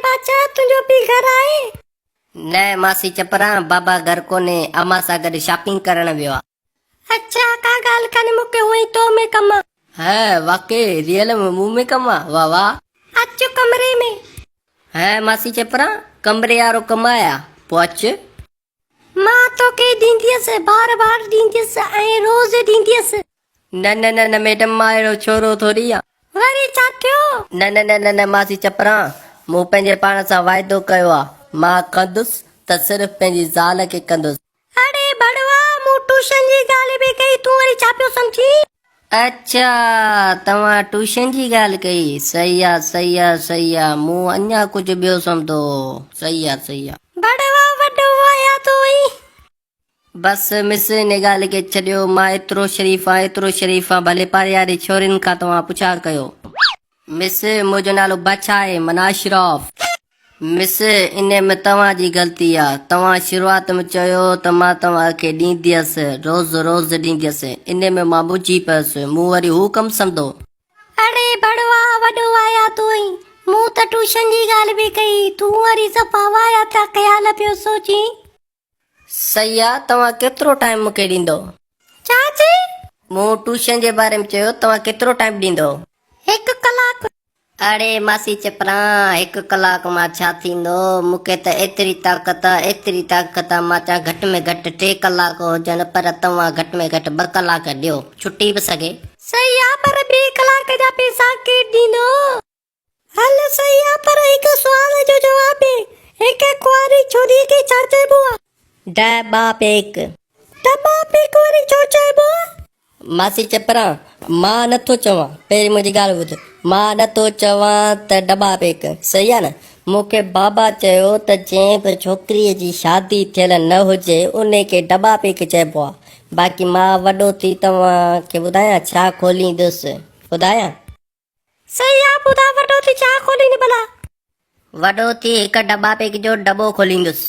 बाचा तुंहिंजो पीउ घर आहे? न मासी चपरा बाबा घर कोने अम्मा सां गॾु शॉपिंग करण वियो आहे। अच्छा का ॻाल्हि कान्हे मूंखे हुअई तो में कम आहे। है वाकई रियल में मुंह में कम आहे। वाह वाह। अचु कमरे में। है मासी चपरा कमरे वारो कमाया पोइ अच। मां तोखे ॾींदीअसि बार बार ॾींदीअसि ऐं रोज़ ॾींदीअसि। न न न न मैडम मां अहिड़ो छोरो थोरी आहे। वरी छा थियो? न न न न न मासी चपरा मूं पंहिंजे पाण सां वाइदो कयो आहे मां कंदुसि त सिर्फ़ु पंहिंजी ज़ाल खे कंदुसि। अरे बड़वा मूं ट्यूशन जी ॻाल्हि बि कई तूं वरी छा पियो सम्झी? अच्छा तव्हां ट्यूशन जी ॻाल्हि कई। सही आहे सही आहे सही आहे मूं अञा कुझु ॿियो सम्झो। सही आहे सही आहे। बड़वा वॾो आया तो वई। बस मिस इन ॻाल्हि खे छॾियो मां एतिरो शरीफ़ आहियां भले पाड़े वारी छोरियुनि खां तव्हां पुछा कयो। मिस मुंहिंजो नालो बादशाह आहे माना अशरफ। मिस इन में तव्हांजी ग़लती आहे। तव्हां शुरूआत में चयो त मां तव्हांखे ॾींदीअसि रोज़ रोज़ ॾींदीअसि इन में मां बुझी पियसि मूं वरी हू कमु सम्झो। अरे बड़वा वॾो आया तो वई मूं त ट्यूशन जी ॻाल्हि बि कई तूं वरी सफ़ा वाया था ख़्याल पियो सोची। सही आहे तव्हां केतिरो टाइम मूंखे ॾींदो? छा चई? मूं ट्यूशन जे बारे में चयो तव्हां केतिरो टाइम ॾींदो? 1 कलाक। अरे मासी चपरा 1 कलाक मां छा थींदो मूंखे त एतिरी ताक़त आहे मां चां घटि में घटि 3 कलाक हुजनि पर तव्हां घटि में घटि 2 कलाक ॾियो छुटी बि सघे। सही आहे पर 2 कलाक जा पैसा केरु ॾींदो? हल सही आहे पर हिकु सुवाल जो जवाब ॾे हिकु कुंवारी छोरीअ खे छा चइबो आहे? डबा पेक। डबा पेक वरी छो चइबो आहे? मासी चपरा मां नथो चवां पहिरीं मुंहिंजी ॻाल्हि ॿुध मां नथो चवां त डबा पेक सही आहे न। मूंखे बाबा चयो त जंहिं बि छोकिरीअ जी शादी थियल न हुजे उन खे डबा पेक चइबो आहे। बाक़ी मां वॾो थी तव्हांखे ॿुधायां छा खोलींदुसि ॿुधायां? सही आहे ॿुधा वॾो थी छा खोलींदी भला? वॾो थी हिकु डबा पेक जो दॿो खोलींदुसि।